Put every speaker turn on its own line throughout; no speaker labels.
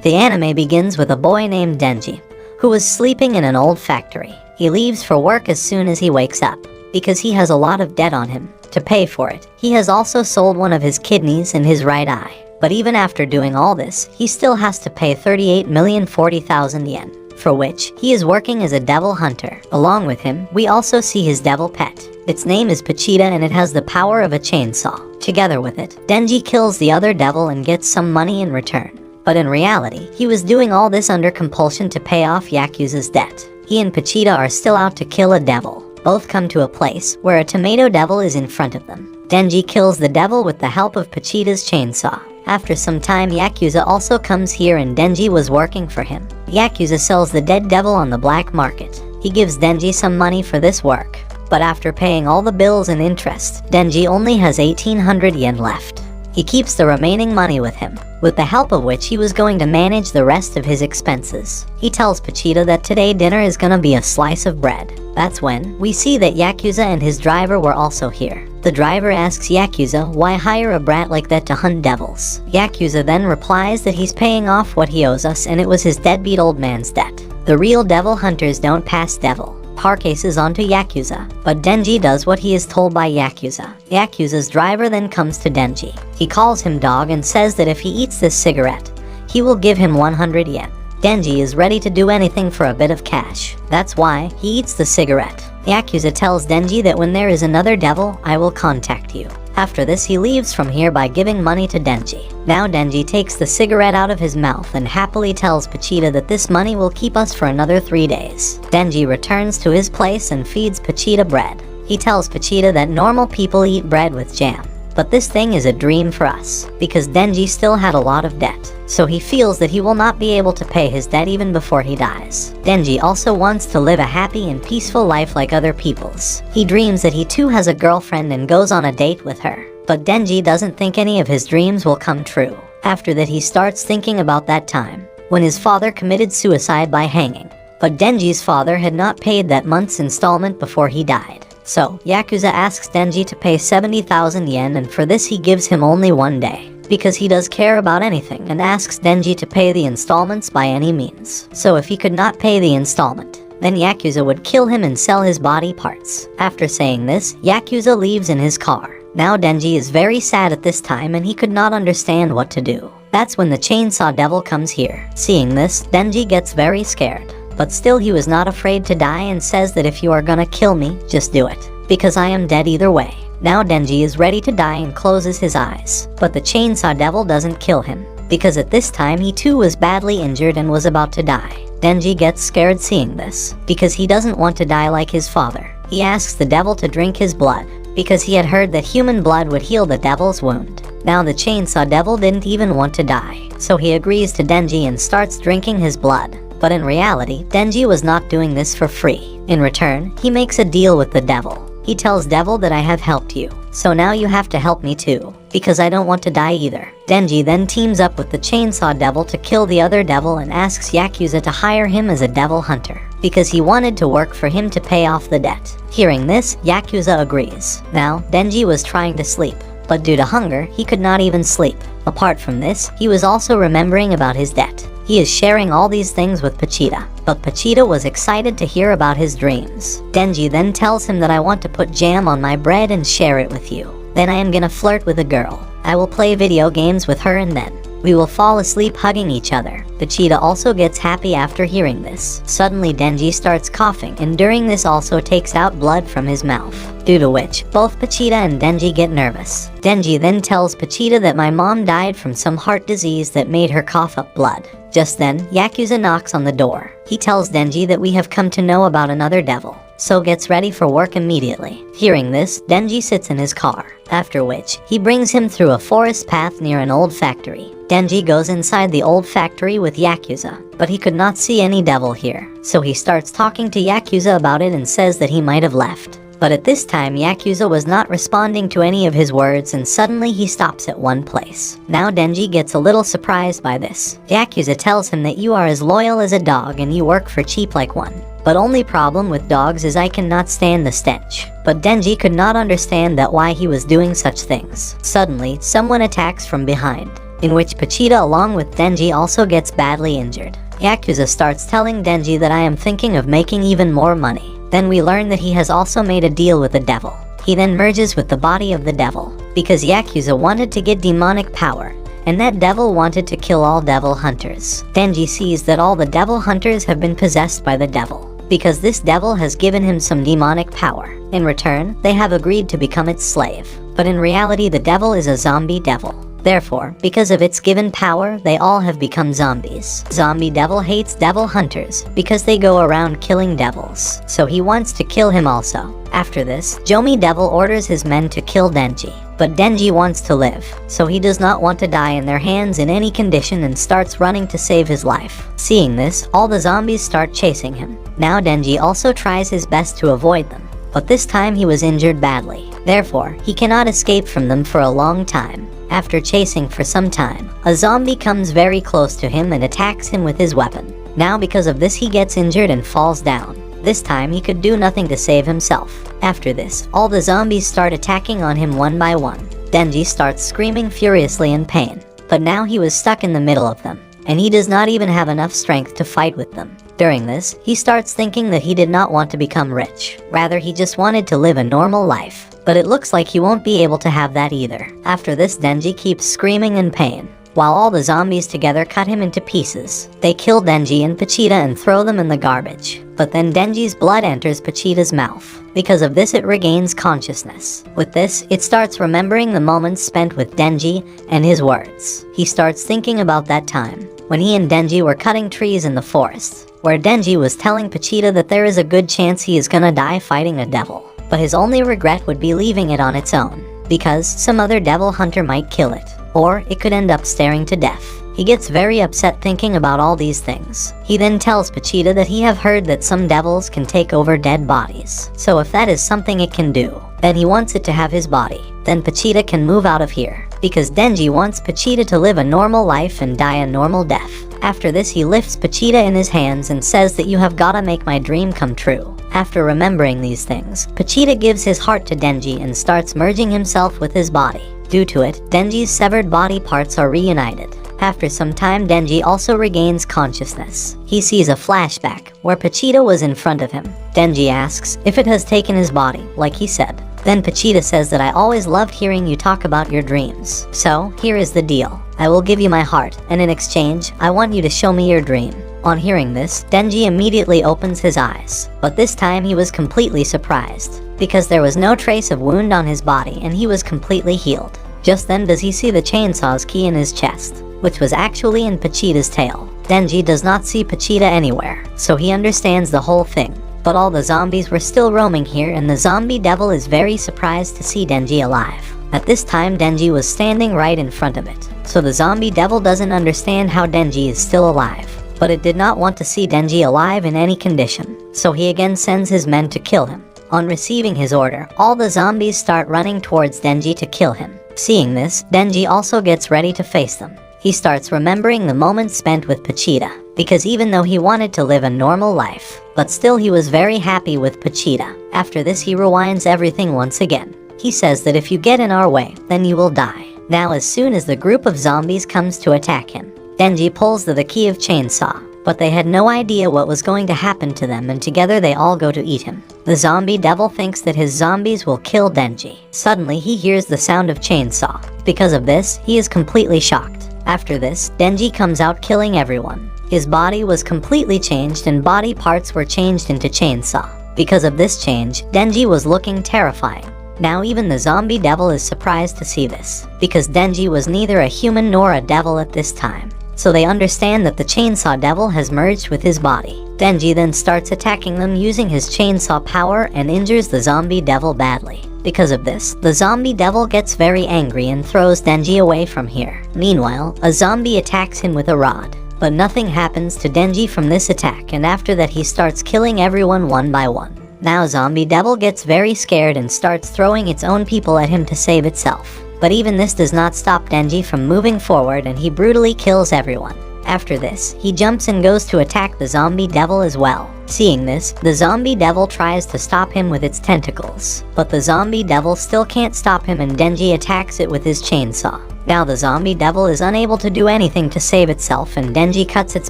The anime begins with a boy named Denji, who was sleeping in an old factory. He leaves for work as soon as he wakes up, because he has a lot of debt on him. To pay for it, he has also sold one of his kidneys and his right eye. But even after doing all this, he still has to pay 38,040,000 yen, for which he is working as a devil hunter. Along with him, we also see his devil pet. Its name is Pachita and it has the power of a chainsaw. Together with it, Denji kills the other devil and gets some money in return. But in reality, he was doing all this under compulsion to pay off Yakuza's debt. He and Pachita are still out to kill a devil. Both come to a place where a tomato devil is in front of them. Denji kills the devil with the help of Pachita's chainsaw. After some time, Yakuza also comes here and Denji was working for him. Yakuza sells the dead devil on the black market. He gives Denji some money for this work. But after paying all the bills and interest, Denji only has 1,800 yen left. He keeps the remaining money with him, with the help of which he was going to manage the rest of his expenses. He tells Pachita that today dinner is gonna be a slice of bread. That's when we see that Yakuza and his driver were also here. The driver asks Yakuza why hire a brat like that to hunt devils. Yakuza then replies that he's paying off what he owes us and it was his deadbeat old man's debt. The real devil hunters don't pass devil cases onto Yakuza, but Denji does what he is told by Yakuza. Yakuza's driver then comes to Denji. He calls him dog and says that if he eats this cigarette, he will give him 100 yen. Denji is ready to do anything for a bit of cash. That's why he eats the cigarette. Yakuza tells Denji that when there is another devil, I will contact you. After this, he leaves from here by giving money to Denji. Now Denji takes the cigarette out of his mouth and happily tells Pachita that this money will keep us for another 3 days. Denji returns to his place and feeds Pachita bread. He tells Pachita that normal people eat bread with jam. But this thing is a dream for us, because Denji still had a lot of debt, so he feels that he will not be able to pay his debt even before he dies. Denji also wants to live a happy and peaceful life like other people's. He dreams that he too has a girlfriend and goes on a date with her. But Denji doesn't think any of his dreams will come true. After that, he starts thinking about that time when his father committed suicide by hanging. But Denji's father had not paid that month's installment before he died. So, Yakuza asks Denji to pay 70,000 yen and for this he gives him only 1 day. Because he does care about anything and asks Denji to pay the installments by any means. So if he could not pay the installment, then Yakuza would kill him and sell his body parts. After saying this, Yakuza leaves in his car. Now Denji is very sad at this time and he could not understand what to do. That's when the chainsaw devil comes here. Seeing this, Denji gets very scared. But still he was not afraid to die and says that if you are gonna kill me, just do it. Because I am dead either way. Now Denji is ready to die and closes his eyes. But the chainsaw devil doesn't kill him. Because at this time he too was badly injured and was about to die. Denji gets scared seeing this. Because he doesn't want to die like his father. He asks the devil to drink his blood. Because he had heard that human blood would heal the devil's wound. Now the chainsaw devil didn't even want to die. So he agrees to Denji and starts drinking his blood. But in reality, Denji was not doing this for free. In return, he makes a deal with the devil. He tells Devil that I have helped you, so now you have to help me too, because I don't want to die either. Denji then teams up with the chainsaw devil to kill the other devil and asks Yakuza to hire him as a devil hunter, because he wanted to work for him to pay off the debt. Hearing this, Yakuza agrees. Now, Denji was trying to sleep, but due to hunger, he could not even sleep. Apart from this, he was also remembering about his debt. He is sharing all these things with Pachita, but Pachita was excited to hear about his dreams. Denji then tells him that I want to put jam on my bread and share it with you. Then I am gonna flirt with a girl. I will play video games with her and then we will fall asleep hugging each other. Pachita also gets happy after hearing this. Suddenly Denji starts coughing and during this also takes out blood from his mouth. Due to which, both Pachita and Denji get nervous. Denji then tells Pachita that my mom died from some heart disease that made her cough up blood. Just then, Yakuza knocks on the door. He tells Denji that we have come to know about another devil, so gets ready for work immediately. Hearing this, Denji sits in his car, after which, he brings him through a forest path near an old factory. Denji goes inside the old factory with Yakuza, but he could not see any devil here, so he starts talking to Yakuza about it and says that he might have left. But at this time, Yakuza was not responding to any of his words and suddenly he stops at one place. Now Denji gets a little surprised by this. Yakuza tells him that you are as loyal as a dog and you work for cheap like one. But only problem with dogs is I cannot stand the stench. But Denji could not understand that why he was doing such things. Suddenly, someone attacks from behind. in which Pochita along with Denji also gets badly injured. Yakuza starts telling Denji that I am thinking of making even more money. Then we learn that he has also made a deal with the devil. He then merges with the body of the devil, because Yakuza wanted to get demonic power, and that devil wanted to kill all devil hunters. Denji sees that all the devil hunters have been possessed by the devil, because this devil has given him some demonic power. In return, they have agreed to become its slave. But in reality, the devil is a zombie devil. Therefore, because of its given power, they all have become zombies. Zombie devil hates devil hunters because they go around killing devils, so he wants to kill him also. After this, Jomi devil orders his men to kill Denji, but Denji wants to live, so he does not want to die in their hands in any condition and starts running to save his life. Seeing this, all the zombies start chasing him. Now Denji also tries his best to avoid them, but this time he was injured badly. Therefore, he cannot escape from them for a long time. After chasing for some time, a zombie comes very close to him and attacks him with his weapon. Now because of this he gets injured and falls down. This time he could do nothing to save himself. After this, all the zombies start attacking on him one by one. Denji starts screaming furiously in pain, but now he was stuck in the middle of them, and he does not even have enough strength to fight with them. During this, he starts thinking that he did not want to become rich. Rather, he just wanted to live a normal life. But it looks like he won't be able to have that either. After this, Denji keeps screaming in pain, while all the zombies together cut him into pieces. They kill Denji and Pochita and throw them in the garbage. But then Denji's blood enters Pochita's mouth. Because of this, it regains consciousness. With this, it starts remembering the moments spent with Denji and his words. He starts thinking about that time when he and Denji were cutting trees in the forest, where Denji was telling Pochita that there is a good chance he is gonna die fighting a devil. But his only regret would be leaving it on its own, because some other devil hunter might kill it, or it could end up staring to death. He gets very upset thinking about all these things. He then tells Pochita that he have heard that some devils can take over dead bodies, so if that is something it can do, then he wants it to have his body. Then Pochita can move out of here, because Denji wants Pochita to live a normal life and die a normal death. After this, he lifts Pochita in his hands and says that you have gotta make my dream come true. After remembering these things, Pochita gives his heart to Denji and starts merging himself with his body. Due to it, Denji's severed body parts are reunited. After some time, Denji also regains consciousness. He sees a flashback where Pochita was in front of him. Denji asks if it has taken his body, like he said. Then Pochita says that I always loved hearing you talk about your dreams. So, here is the deal. I will give you my heart, and in exchange, I want you to show me your dream. On hearing this, Denji immediately opens his eyes, but this time he was completely surprised, because there was no trace of wound on his body and he was completely healed. Just then does he see the chainsaw's key in his chest, which was actually in Pochita's tail. Denji does not see Pochita anywhere, so he understands the whole thing. But all the zombies were still roaming here and the zombie devil is very surprised to see Denji alive. At this time, Denji was standing right in front of it, so the zombie devil doesn't understand how Denji is still alive. But it did not want to see Denji alive in any condition, so he again sends his men to kill him. On receiving his order, all the zombies start running towards Denji to kill him. Seeing this, Denji also gets ready to face them. He starts remembering the moments spent with Pochita, because even though he wanted to live a normal life, but still he was very happy with Pochita. After this, he rewinds everything once again. He says that if you get in our way, then you will die. Now as soon as the group of zombies comes to attack him, Denji pulls the key of chainsaw, but they had no idea what was going to happen to them and together they all go to eat him. The zombie devil thinks that his zombies will kill Denji. Suddenly he hears the sound of chainsaw. Because of this, he is completely shocked. After this, Denji comes out killing everyone. His body was completely changed and body parts were changed into chainsaw. Because of this change, Denji was looking terrifying. Now even the zombie devil is surprised to see this, because Denji was neither a human nor a devil at this time. So they understand that the chainsaw devil has merged with his body. Denji then starts attacking them using his chainsaw power and injures the zombie devil badly. Because of this, the zombie devil gets very angry and throws Denji away from here. Meanwhile, a zombie attacks him with a rod, but nothing happens to Denji from this attack, and after that he starts killing everyone one by one. Now zombie devil gets very scared and starts throwing its own people at him to save itself. But even this does not stop Denji from moving forward and he brutally kills everyone. After this, he jumps and goes to attack the zombie devil as well. Seeing this, the zombie devil tries to stop him with its tentacles, but the zombie devil still can't stop him and Denji attacks it with his chainsaw. Now the zombie devil is unable to do anything to save itself, and Denji cuts its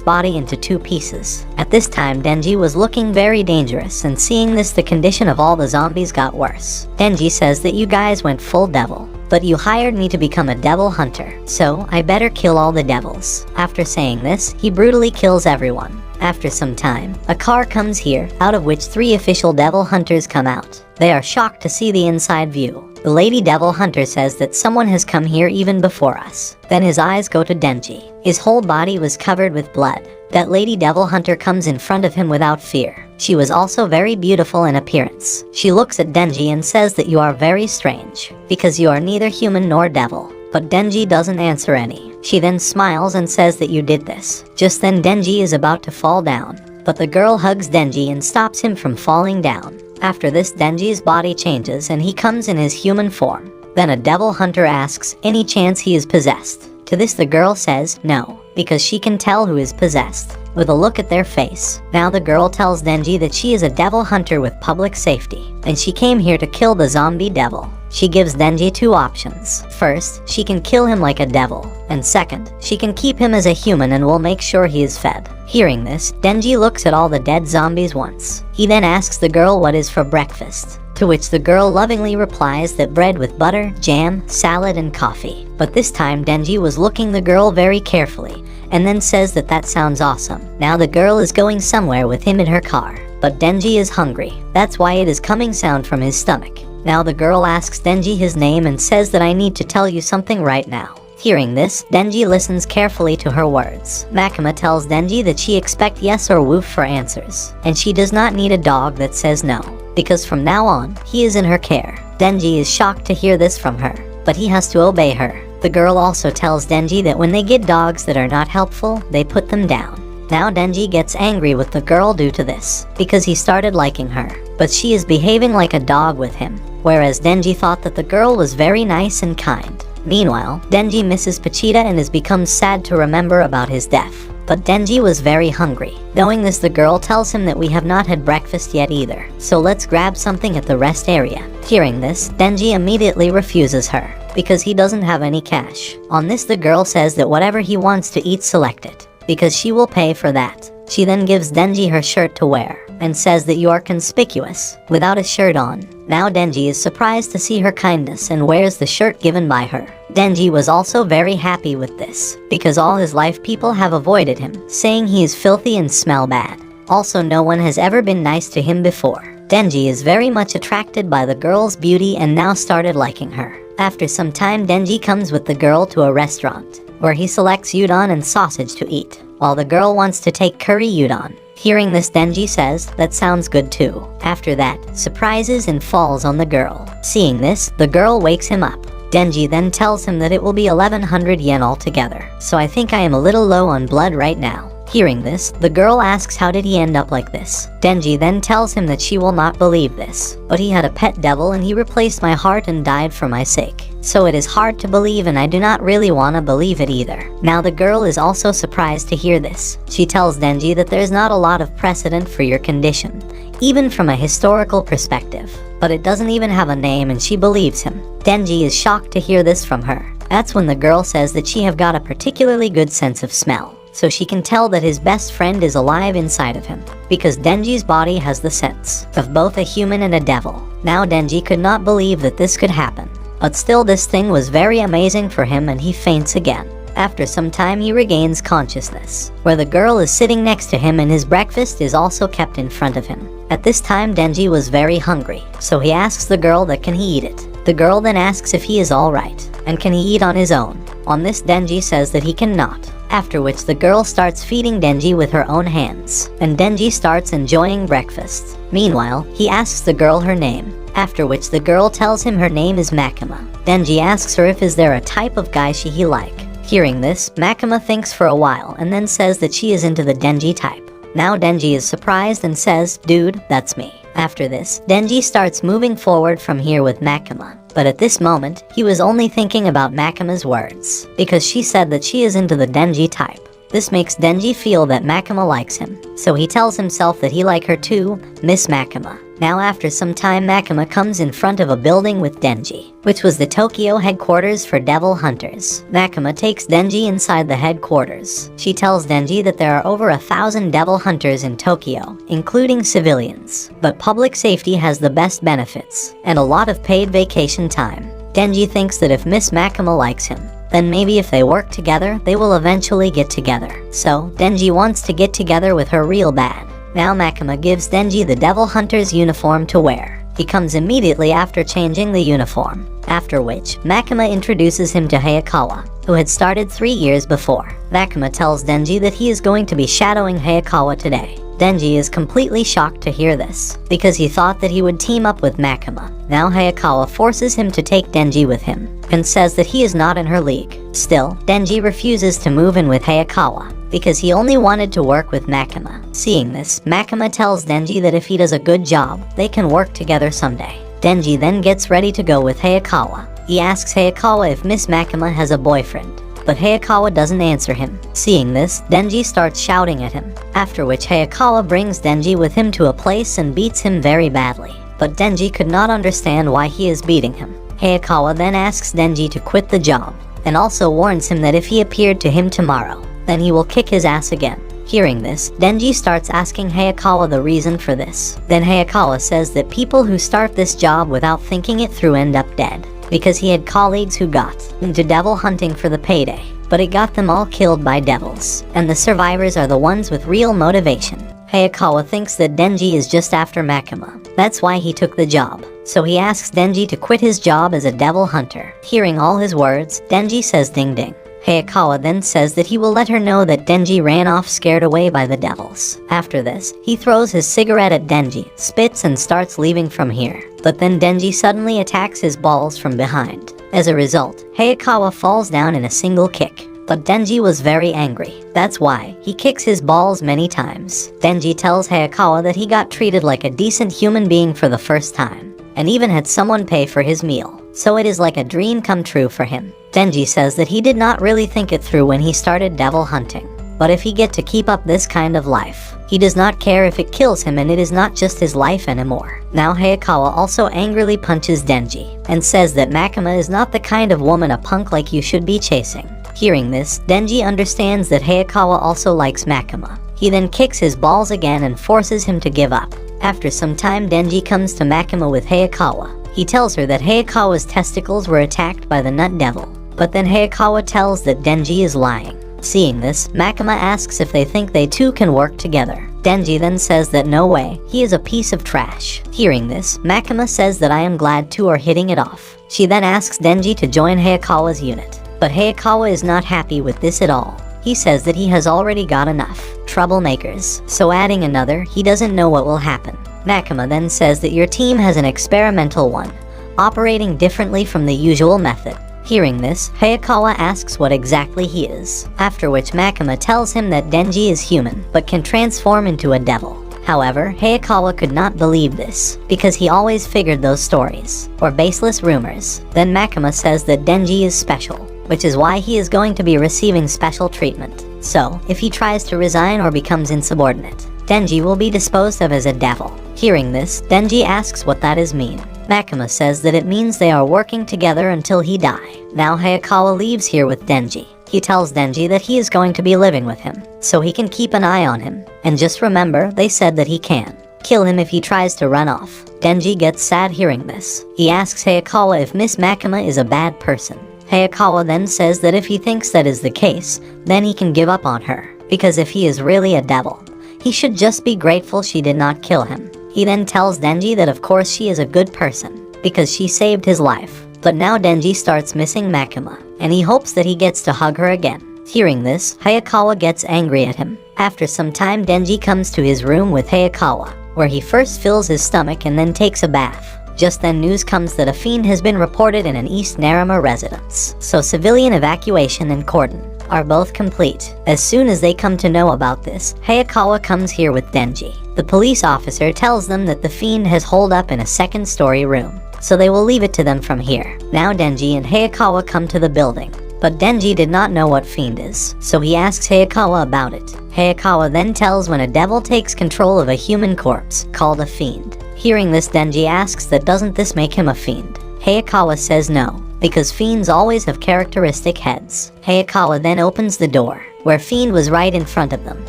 body into 2 pieces. At this time, Denji was looking very dangerous, and seeing this, the condition of all the zombies got worse. Denji says that you guys went full devil, but you hired me to become a devil hunter, so I better kill all the devils. After saying this, he brutally kills everyone. After some time, a car comes here, out of which 3 official devil hunters come out. They are shocked to see the inside view. The lady devil hunter says that someone has come here even before us. Then his eyes go to Denji. His whole body was covered with blood. That lady devil hunter comes in front of him without fear. She was also very beautiful in appearance. She looks at Denji and says that you are very strange, because you are neither human nor devil. But Denji doesn't answer any. She then smiles and says that you did this. Just then Denji is about to fall down, but the girl hugs Denji and stops him from falling down. After this, Denji's body changes and he comes in his human form. Then a devil hunter asks, any chance he is possessed? To this the girl says no, because she can tell who is possessed with a look at their face. Now the girl tells Denji that she is a devil hunter with public safety, and she came here to kill the zombie devil. She gives Denji 2 options. First, she can kill him like a devil, and second, she can keep him as a human and will make sure he is fed. Hearing this, Denji looks at all the dead zombies once. He then asks the girl what is for breakfast, to which the girl lovingly replies that bread with butter, jam, salad, and coffee. But this time Denji was looking the girl very carefully, and then says that that sounds awesome. Now the girl is going somewhere with him in her car, but Denji is hungry. That's why it is coming sound from his stomach. Now the girl asks Denji his name and says that I need to tell you something right now. Hearing this, Denji listens carefully to her words. Makima tells Denji that she expect yes or woof for answers, and she does not need a dog that says no, because from now on, he is in her care. Denji is shocked to hear this from her, but he has to obey her. The girl also tells Denji that when they get dogs that are not helpful, they put them down. Now Denji gets angry with the girl due to this, because he started liking her, but she is behaving like a dog with him, whereas Denji thought that the girl was very nice and kind. Meanwhile, Denji misses Pachita and has become sad to remember about his death. But Denji was very hungry. Knowing this, the girl tells him that we have not had breakfast yet either, so let's grab something at the rest area. Hearing this, Denji immediately refuses her, because he doesn't have any cash. On this, the girl says that whatever he wants to eat, select it, because she will pay for that. She then gives Denji her shirt to wear, and says that you are conspicuous without a shirt on. Now Denji is surprised to see her kindness and wears the shirt given by her. Denji was also very happy with this, because all his life people have avoided him, saying he is filthy and smell bad. Also, no one has ever been nice to him before. Denji is very much attracted by the girl's beauty and now started liking her. After some time, Denji comes with the girl to a restaurant, where he selects udon and sausage to eat, while the girl wants to take curry udon. Hearing this, Denji says, that sounds good too. After that, surprises and falls on the girl. Seeing this, the girl wakes him up. Denji then tells him that it will be 1100 yen altogether, so I think I am a little low on blood right now. Hearing this, the girl asks how did he end up like this. Denji then tells him that she will not believe this, but he had a pet devil and he replaced my heart and died for my sake. So it is hard to believe and I do not really wanna believe it either. Now the girl is also surprised to hear this. She tells Denji that there's not a lot of precedent for your condition, even from a historical perspective, but it doesn't even have a name and she believes him. Denji is shocked to hear this from her. That's when the girl says that she have got a particularly good sense of smell, so she can tell that his best friend is alive inside of him, because Denji's body has the sense of both a human and a devil. Now Denji could not believe that this could happen, but still this thing was very amazing for him and he faints again. After some time he regains consciousness, where the girl is sitting next to him and his breakfast is also kept in front of him. At this time Denji was very hungry, so he asks the girl that can he eat it. The girl then asks if he is alright, and can he eat on his own. On this Denji says that he cannot, after which the girl starts feeding Denji with her own hands, and Denji starts enjoying breakfast. Meanwhile, he asks the girl her name, after which the girl tells him her name is Makima. Denji asks her if is there a type of guy she like. Hearing this, Makima thinks for a while and then says that she is into the Denji type. Now Denji is surprised and says, dude, that's me. After this, Denji starts moving forward from here with Makima, but at this moment, he was only thinking about Makima's words, because she said that she is into the Denji type. This makes Denji feel that Makima likes him, so he tells himself that he like her too, Miss Makima. Now after some time, Makima comes in front of a building with Denji, which was the Tokyo headquarters for devil hunters. Makima takes Denji inside the headquarters. She tells Denji that there are over 1,000 devil hunters in Tokyo, including civilians, but public safety has the best benefits and a lot of paid vacation time. Denji thinks that if Miss Makima likes him, then maybe if they work together, they will eventually get together. So, Denji wants to get together with her real bad. Now Makima gives Denji the devil hunter's uniform to wear. He comes immediately after changing the uniform, after which Makima introduces him to Hayakawa, who had started 3 years before. Makima tells Denji that he is going to be shadowing Hayakawa today. Denji is completely shocked to hear this, because he thought that he would team up with Makima. Now Hayakawa forces him to take Denji with him, and says that he is not in her league. Still, Denji refuses to move in with Hayakawa, because he only wanted to work with Makima. Seeing this, Makima tells Denji that if he does a good job, they can work together someday. Denji then gets ready to go with Hayakawa. He asks Hayakawa if Miss Makima has a boyfriend, but Hayakawa doesn't answer him. Seeing this, Denji starts shouting at him, after which Hayakawa brings Denji with him to a place and beats him very badly. But Denji could not understand why he is beating him. Hayakawa then asks Denji to quit the job, and also warns him that if he appeared to him tomorrow, then he will kick his ass again. Hearing this, Denji starts asking Hayakawa the reason for this. Then Hayakawa says that people who start this job without thinking it through end up dead, because he had colleagues who got into devil hunting for the payday, but it got them all killed by devils, and the survivors are the ones with real motivation. Hayakawa thinks that Denji is just after Makima. That's why he took the job. So he asks Denji to quit his job as a devil hunter. Hearing all his words, Denji says ding ding. Hayakawa then says that he will let her know that Denji ran off scared away by the devils. After this, he throws his cigarette at Denji, spits and starts leaving from here. But then Denji suddenly attacks his balls from behind. As a result, Hayakawa falls down in a single kick. But Denji was very angry. That's why he kicks his balls many times. Denji tells Hayakawa that he got treated like a decent human being for the first time, and even had someone pay for his meal. So it is like a dream come true for him. Denji says that he did not really think it through when he started devil hunting. But if he get to keep up this kind of life, he does not care if it kills him, and it is not just his life anymore. Now Hayakawa also angrily punches Denji, and says that Makima is not the kind of woman a punk like you should be chasing. Hearing this, Denji understands that Hayakawa also likes Makima. He then kicks his balls again and forces him to give up. After some time, Denji comes to Makima with Hayakawa. He tells her that Hayakawa's testicles were attacked by the nut devil. But then Hayakawa tells that Denji is lying. Seeing this, Makima asks if they think they two can work together. Denji then says that no way, he is a piece of trash. Hearing this, Makima says that I am glad two are hitting it off. She then asks Denji to join Hayakawa's unit. But Hayakawa is not happy with this at all. He says that he has already got enough troublemakers, so adding another, he doesn't know what will happen. Makima then says that your team has an experimental one, operating differently from the usual method. Hearing this, Hayakawa asks what exactly he is, after which Makima tells him that Denji is human, but can transform into a devil. However, Hayakawa could not believe this, because he always figured those stories were baseless rumors. Then Makima says that Denji is special, which is why he is going to be receiving special treatment. So, if he tries to resign or becomes insubordinate, Denji will be disposed of as a devil. Hearing this, Denji asks what that is mean. Makima says that it means they are working together until he die. Now Hayakawa leaves here with Denji. He tells Denji that he is going to be living with him, so he can keep an eye on him. And just remember, they said that he can kill him if he tries to run off. Denji gets sad hearing this. He asks Hayakawa if Miss Makima is a bad person. Hayakawa then says that if he thinks that is the case, then he can give up on her, because if he is really a devil, he should just be grateful she did not kill him. He then tells Denji that of course she is a good person, because she saved his life. But now Denji starts missing Makima, and he hopes that he gets to hug her again. Hearing this, Hayakawa gets angry at him. After some time, Denji comes to his room with Hayakawa, where he first fills his stomach and then takes a bath. Just then news comes that a fiend has been reported in an East Narima residence, so civilian evacuation and cordon are both complete. As soon as they come to know about this, Hayakawa comes here with Denji. The police officer tells them that the fiend has holed up in a second-story room, so they will leave it to them from here. Now Denji and Hayakawa come to the building, but Denji did not know what fiend is, so he asks Hayakawa about it. Hayakawa then tells when a devil takes control of a human corpse, called a fiend. Hearing this, Denji asks that doesn't this make him a fiend? Hayakawa says no, because fiends always have characteristic heads. Hayakawa then opens the door, where Fiend was right in front of them.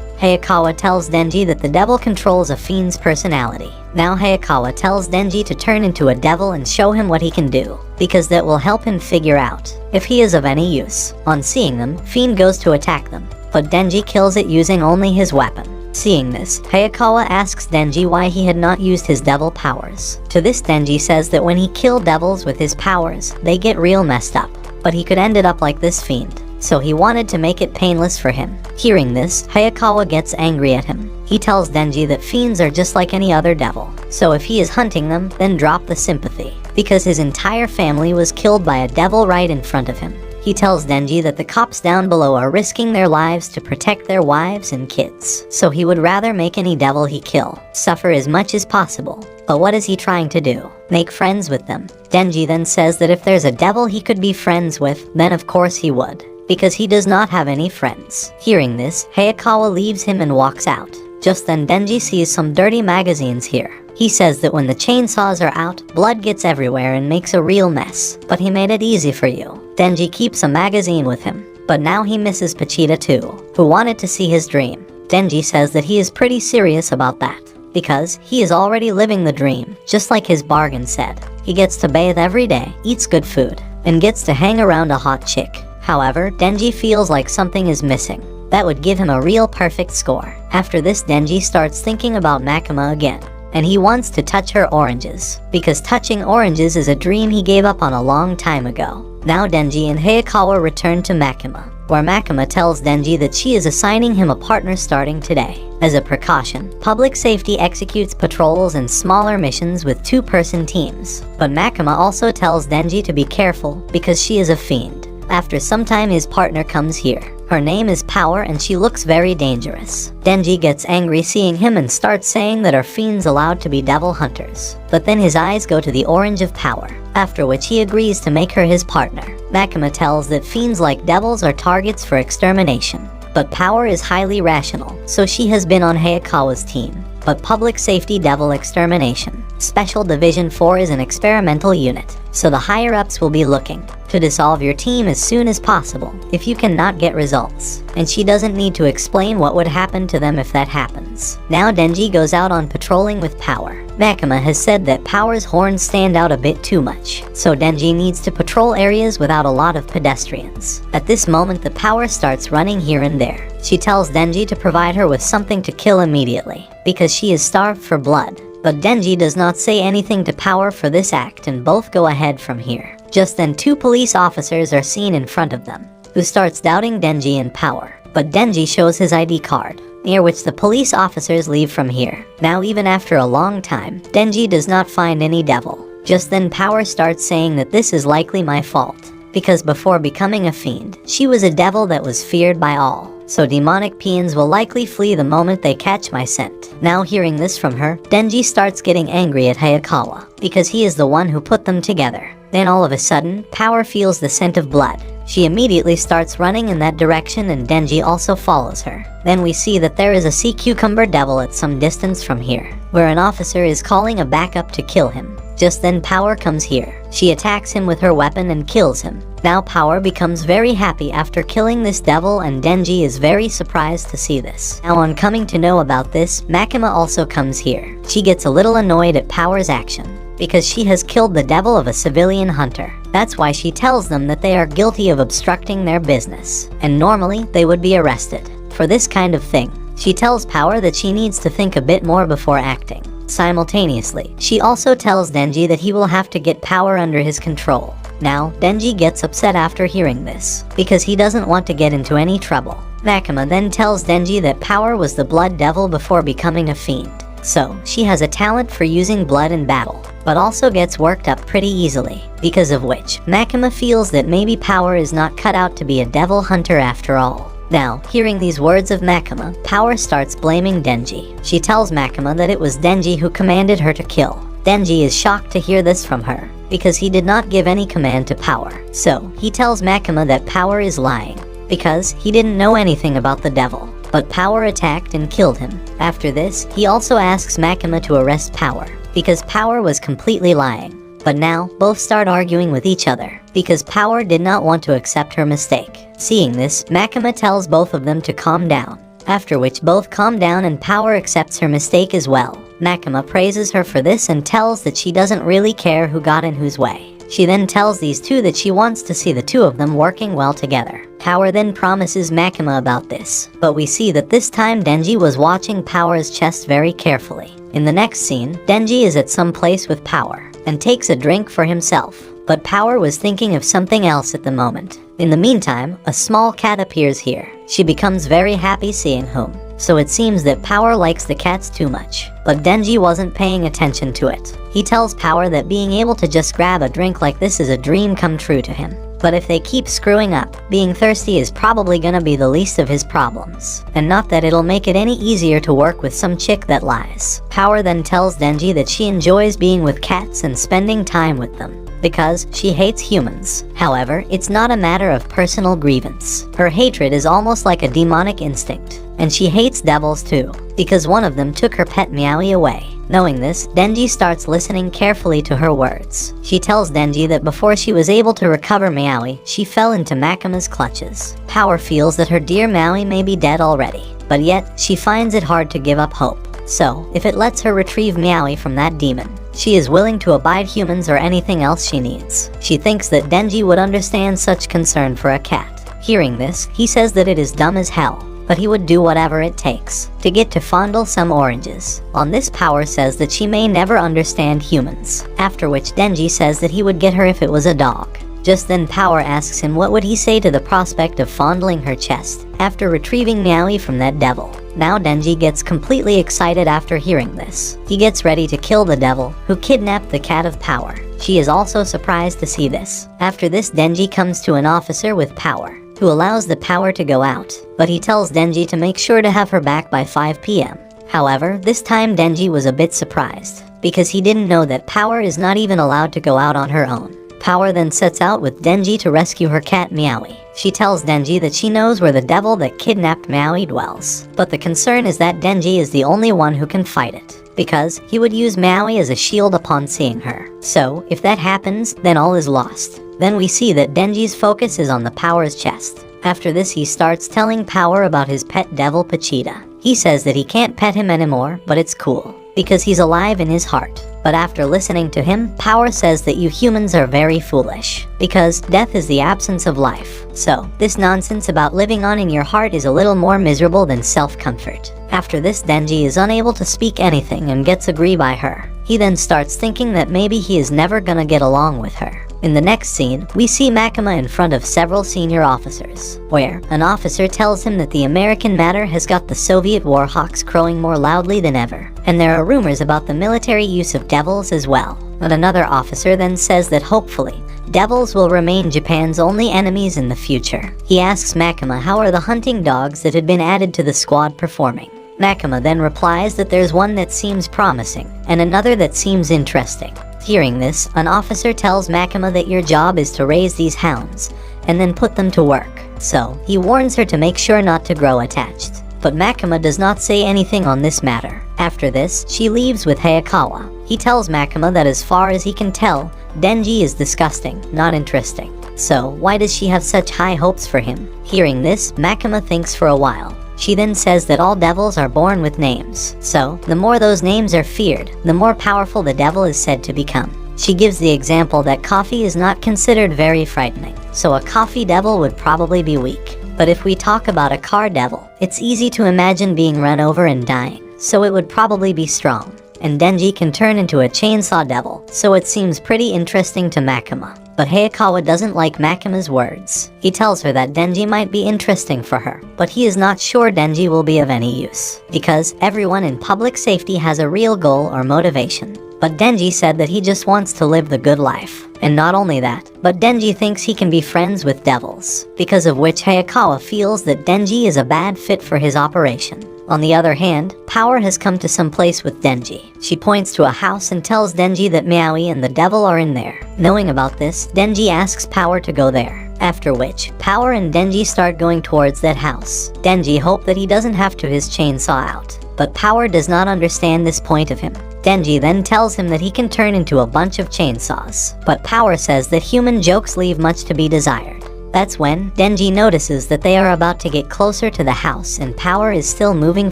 Hayakawa tells Denji that the devil controls a fiend's personality. Now Hayakawa tells Denji to turn into a devil and show him what he can do, because that will help him figure out if he is of any use. On seeing them, Fiend goes to attack them, but Denji kills it using only his weapon. Seeing this, Hayakawa asks Denji why he had not used his devil powers. To this, Denji says that when he killed devils with his powers, they get real messed up, but he could end it up like this fiend, so he wanted to make it painless for him. Hearing this, Hayakawa gets angry at him. He tells Denji that fiends are just like any other devil, so if he is hunting them, then drop the sympathy, because his entire family was killed by a devil right in front of him. He tells Denji that the cops down below are risking their lives to protect their wives and kids, so he would rather make any devil he kill suffer as much as possible. But what is he trying to do? Make friends with them. Denji then says that if there's a devil he could be friends with, then of course he would, because he does not have any friends. Hearing this, Hayakawa leaves him and walks out. Just then Denji sees some dirty magazines here. He says that when the chainsaws are out, blood gets everywhere and makes a real mess, but he made it easy for you. Denji keeps a magazine with him, but now he misses Pachita too, who wanted to see his dream. Denji says that he is pretty serious about that, because he is already living the dream, just like his bargain said. He gets to bathe every day, eats good food, and gets to hang around a hot chick. However, Denji feels like something is missing. That would give him a real perfect score. After this, Denji starts thinking about Makima again, and he wants to touch her oranges, because touching oranges is a dream he gave up on a long time ago. Now Denji and Hayakawa return to Makima, where Makima tells Denji that she is assigning him a partner starting today. As a precaution, Public Safety executes patrols and smaller missions with two-person teams, but Makima also tells Denji to be careful because she is a fiend. After some time, his partner comes here. Her name is Power and she looks very dangerous. Denji gets angry seeing him and starts saying that are fiends allowed to be devil hunters? But then his eyes go to the orange of Power, after which he agrees to make her his partner. Makima tells that fiends like devils are targets for extermination, but Power is highly rational, so she has been on Hayakawa's team. But Public Safety Devil Extermination Special Division 4 is an experimental unit, so the higher-ups will be looking to dissolve your team as soon as possible if you cannot get results, and she doesn't need to explain what would happen to them if that happens. Now Denji goes out on patrolling with Power. Makima has said that Power's horns stand out a bit too much, so Denji needs to patrol areas without a lot of pedestrians. At this moment, the Power starts running here and there. She tells Denji to provide her with something to kill immediately, because she is starved for blood. But Denji does not say anything to Power for this act and both go ahead from here. Just then two police officers are seen in front of them, who starts doubting Denji and Power. But Denji shows his ID card, near which the police officers leave from here. Now even after a long time, Denji does not find any devil. Just then Power starts saying that this is likely my fault, because before becoming a fiend, she was a devil that was feared by all. So demonic peons will likely flee the moment they catch my scent. Now hearing this from her, Denji starts getting angry at Hayakawa, because he is the one who put them together. Then all of a sudden, Power feels the scent of blood. She immediately starts running in that direction and Denji also follows her. Then we see that there is a sea cucumber devil at some distance from here, where an officer is calling a backup to kill him. Just then Power comes here. She attacks him with her weapon and kills him. Now Power becomes very happy after killing this devil and Denji is very surprised to see this. Now on coming to know about this, Makima also comes here. She gets a little annoyed at Power's action, because she has killed the devil of a civilian hunter. That's why she tells them that they are guilty of obstructing their business, and normally they would be arrested for this kind of thing. She tells Power that she needs to think a bit more before acting. Simultaneously, she also tells Denji that he will have to get Power under his control. Now, Denji gets upset after hearing this, because he doesn't want to get into any trouble. Makima then tells Denji that Power was the blood devil before becoming a fiend, so she has a talent for using blood in battle, but also gets worked up pretty easily, because of which Makima feels that maybe Power is not cut out to be a devil hunter after all. Now, hearing these words of Makima, Power starts blaming Denji. She tells Makima that it was Denji who commanded her to kill. Denji is shocked to hear this from her, because he did not give any command to Power. So, he tells Makima that Power is lying, because he didn't know anything about the devil. But Power attacked and killed him. After this, he also asks Makima to arrest Power, because Power was completely lying. But now, both start arguing with each other, because Power did not want to accept her mistake. Seeing this, Makima tells both of them to calm down, after which both calm down and Power accepts her mistake as well. Makima praises her for this and tells that she doesn't really care who got in whose way. She then tells these two that she wants to see the two of them working well together. Power then promises Makima about this, but we see that this time Denji was watching Power's chest very carefully. In the next scene, Denji is at some place with Power and takes a drink for himself, but Power was thinking of something else at the moment. In the meantime, a small cat appears here. She becomes very happy seeing whom, so it seems that Power likes the cats too much, but Denji wasn't paying attention to it. He tells Power that being able to just grab a drink like this is a dream come true to him. But if they keep screwing up, being thirsty is probably gonna be the least of his problems. And not that it'll make it any easier to work with some chick that lies. Power then tells Denji that she enjoys being with cats and spending time with them, because she hates humans. However, it's not a matter of personal grievance. Her hatred is almost like a demonic instinct. And she hates devils too, because one of them took her pet Meowie away. Knowing this, Denji starts listening carefully to her words. She tells Denji that before she was able to recover Meowie, she fell into Makima's clutches. Power feels that her dear Meowie may be dead already, but yet, she finds it hard to give up hope. So, if it lets her retrieve Meowie from that demon, she is willing to abide humans or anything else she needs. She thinks that Denji would understand such concern for a cat. Hearing this, he says that it is dumb as hell, but he would do whatever it takes to get to fondle some oranges. On this, Power says that she may never understand humans, after which Denji says that he would get her if it was a dog. Just then Power asks him what would he say to the prospect of fondling her chest after retrieving Meowie from that devil. Now Denji gets completely excited after hearing this. He gets ready to kill the devil who kidnapped the cat of Power. She is also surprised to see this. After this, Denji comes to an officer with Power, who allows the Power to go out, but he tells Denji to make sure to have her back by 5 p.m. However, this time Denji was a bit surprised, because he didn't know that Power is not even allowed to go out on her own. Power then sets out with Denji to rescue her cat Meowie. She tells Denji that she knows where the devil that kidnapped Meowie dwells, but the concern is that Denji is the only one who can fight it, because he would use Meowie as a shield upon seeing her. So, if that happens, then all is lost. Then we see that Denji's focus is on the Power's chest. After this, he starts telling Power about his pet devil Pachita. He says that he can't pet him anymore, but it's cool, because he's alive in his heart. But after listening to him, Power says that you humans are very foolish, because death is the absence of life. So, this nonsense about living on in your heart is a little more miserable than self-comfort. After this, Denji is unable to speak anything and gets agree by her. He then starts thinking that maybe he is never gonna get along with her. In the next scene, we see Makima in front of several senior officers, where an officer tells him that the American matter has got the Soviet war hawks crowing more loudly than ever, and there are rumors about the military use of devils as well. But another officer then says that hopefully, devils will remain Japan's only enemies in the future. He asks Makima how are the hunting dogs that had been added to the squad performing. Makima then replies that there's one that seems promising, and another that seems interesting. Hearing this, an officer tells Makima that your job is to raise these hounds, and then put them to work. So, he warns her to make sure not to grow attached. But Makima does not say anything on this matter. After this, she leaves with Hayakawa. He tells Makima that as far as he can tell, Denji is disgusting, not interesting. So, why does she have such high hopes for him? Hearing this, Makima thinks for a while. She then says that all devils are born with names, so the more those names are feared, the more powerful the devil is said to become. She gives the example that coffee is not considered very frightening, so a coffee devil would probably be weak. But if we talk about a car devil, it's easy to imagine being run over and dying, so it would probably be strong. And Denji can turn into a chainsaw devil, so it seems pretty interesting to Makima. But Hayakawa doesn't like Makima's words. He tells her that Denji might be interesting for her, but he is not sure Denji will be of any use, because everyone in public safety has a real goal or motivation. But Denji said that he just wants to live the good life. And not only that, but Denji thinks he can be friends with devils, because of which Hayakawa feels that Denji is a bad fit for his operation. On the other hand, Power has come to some place with Denji. She points to a house and tells Denji that Meowie and the devil are in there. Knowing about this, Denji asks Power to go there. After which, Power and Denji start going towards that house. Denji hopes that he doesn't have to his chainsaw out, but Power does not understand this point of him. Denji then tells him that he can turn into a bunch of chainsaws, but Power says that human jokes leave much to be desired. That's when Denji notices that they are about to get closer to the house and Power is still moving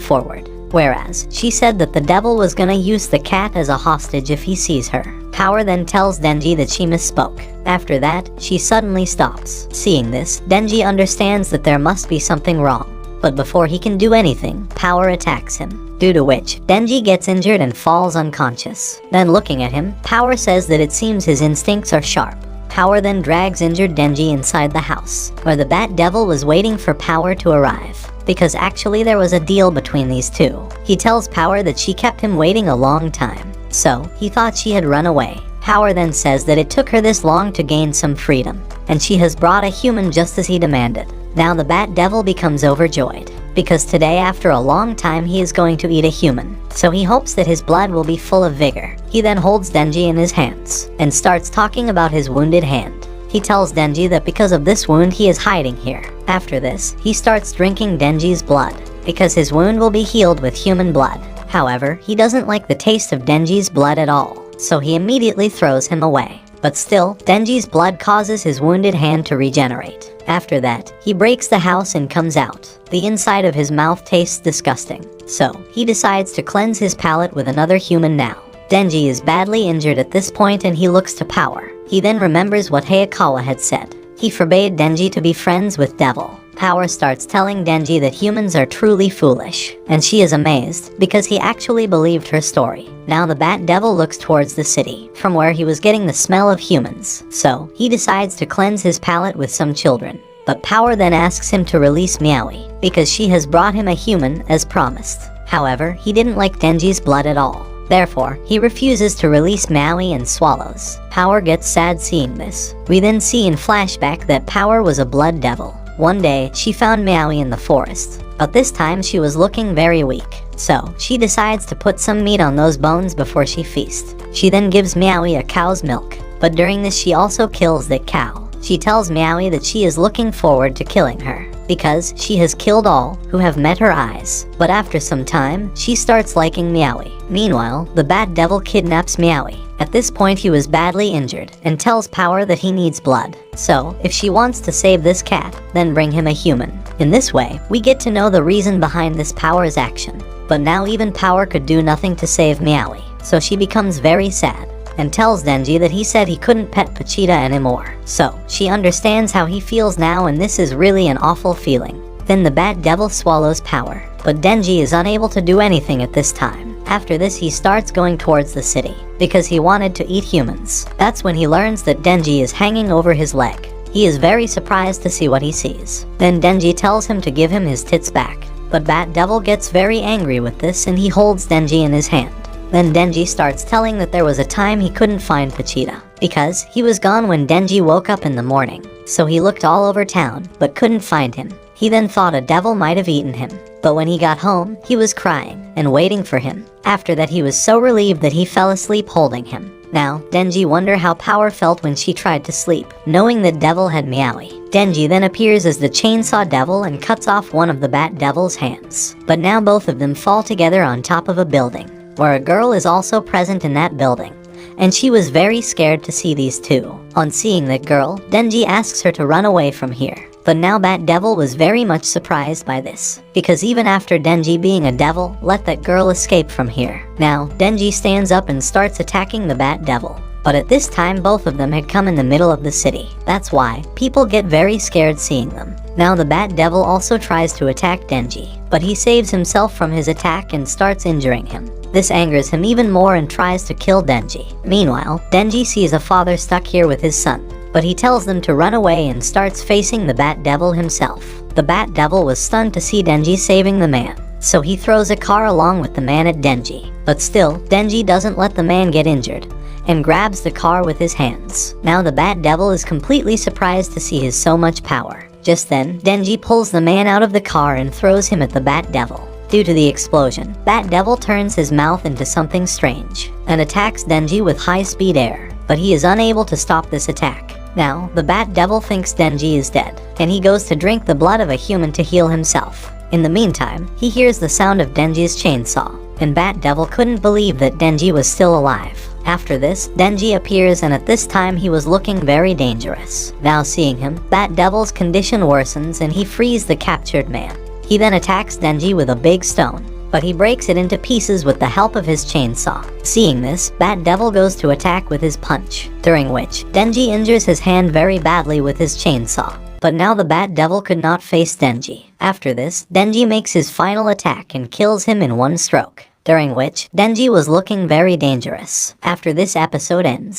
forward. Whereas, she said that the devil was gonna use the cat as a hostage if he sees her. Power then tells Denji that she misspoke. After that, she suddenly stops. Seeing this, Denji understands that there must be something wrong. But before he can do anything, Power attacks him, due to which Denji gets injured and falls unconscious. Then looking at him, Power says that it seems his instincts are sharp. Power then drags injured Denji inside the house, where the Bat Devil was waiting for Power to arrive. Because actually there was a deal between these two. He tells Power that she kept him waiting a long time, so he thought she had run away. Power then says that it took her this long to gain some freedom, and she has brought a human just as he demanded. Now the Bat Devil becomes overjoyed, because today after a long time he is going to eat a human, so he hopes that his blood will be full of vigor. He then holds Denji in his hands, and starts talking about his wounded hand. He tells Denji that because of this wound he is hiding here. After this, he starts drinking Denji's blood, because his wound will be healed with human blood. However, he doesn't like the taste of Denji's blood at all, so he immediately throws him away. But still, Denji's blood causes his wounded hand to regenerate. After that, he breaks the house and comes out. The inside of his mouth tastes disgusting, so he decides to cleanse his palate with another human now. Denji is badly injured at this point and he looks to Power. He then remembers what Hayakawa had said. He forbade Denji to be friends with Devil. Power starts telling Denji that humans are truly foolish, and she is amazed because he actually believed her story. Now the Bat Devil looks towards the city, from where he was getting the smell of humans, so he decides to cleanse his palate with some children. But Power then asks him to release Meowie, because she has brought him a human as promised. However, he didn't like Denji's blood at all. Therefore, he refuses to release Meowie and swallows. Power gets sad seeing this. We then see in flashback that Power was a blood devil. One day, she found Meowie in the forest, but this time she was looking very weak. So, she decides to put some meat on those bones before she feasts. She then gives Meowie a cow's milk, but during this she also kills that cow. She tells Meowie that she is looking forward to killing her, because she has killed all who have met her eyes. But after some time, she starts liking Meowie. Meanwhile, the Bat Devil kidnaps Meowie. At this point he was badly injured, and tells Power that he needs blood. So, if she wants to save this cat, then bring him a human. In this way, we get to know the reason behind this Power's action. But now even Power could do nothing to save Meowie, so she becomes very sad, and tells Denji that he said he couldn't pet Pochita anymore. So, she understands how he feels now and this is really an awful feeling. Then the Bat Devil swallows Power, but Denji is unable to do anything at this time. After this he starts going towards the city, because he wanted to eat humans. That's when he learns that Denji is hanging over his leg. He is very surprised to see what he sees. Then Denji tells him to give him his tits back, but Bat Devil gets very angry with this and he holds Denji in his hand. Then Denji starts telling that there was a time he couldn't find Pochita, because he was gone when Denji woke up in the morning. So he looked all over town, but couldn't find him. He then thought a devil might have eaten him, but when he got home, he was crying and waiting for him. After that he was so relieved that he fell asleep holding him. Now, Denji wondered how Power felt when she tried to sleep, knowing that Devil had Meowie. Denji then appears as the Chainsaw Devil and cuts off one of the Bat Devil's hands. But now both of them fall together on top of a building, where a girl is also present in that building, and she was very scared to see these two. On seeing that girl, Denji asks her to run away from here. But now Bat Devil was very much surprised by this, because even after Denji being a devil, let that girl escape from here. Now, Denji stands up and starts attacking the Bat Devil. But at this time both of them had come in the middle of the city. That's why people get very scared seeing them. Now the Bat Devil also tries to attack Denji, but he saves himself from his attack and starts injuring him. This angers him even more and tries to kill Denji. Meanwhile, Denji sees a father stuck here with his son, but he tells them to run away and starts facing the Bat Devil himself. The Bat Devil was stunned to see Denji saving the man, so he throws a car along with the man at Denji. But still, Denji doesn't let the man get injured, and grabs the car with his hands. Now the Bat Devil is completely surprised to see his so much power. Just then, Denji pulls the man out of the car and throws him at the Bat Devil. Due to the explosion, Bat Devil turns his mouth into something strange, and attacks Denji with high-speed air, but he is unable to stop this attack. Now, the Bat Devil thinks Denji is dead, and he goes to drink the blood of a human to heal himself. In the meantime, he hears the sound of Denji's chainsaw, and Bat Devil couldn't believe that Denji was still alive. After this, Denji appears, and at this time he was looking very dangerous. Now seeing him, Bat Devil's condition worsens and he frees the captured man. He then attacks Denji with a big stone, but he breaks it into pieces with the help of his chainsaw. Seeing this, Bat Devil goes to attack with his punch, during which Denji injures his hand very badly with his chainsaw. But now the Bat Devil could not face Denji. After this, Denji makes his final attack and kills him in one stroke, during which Denji was looking very dangerous. After this episode ends.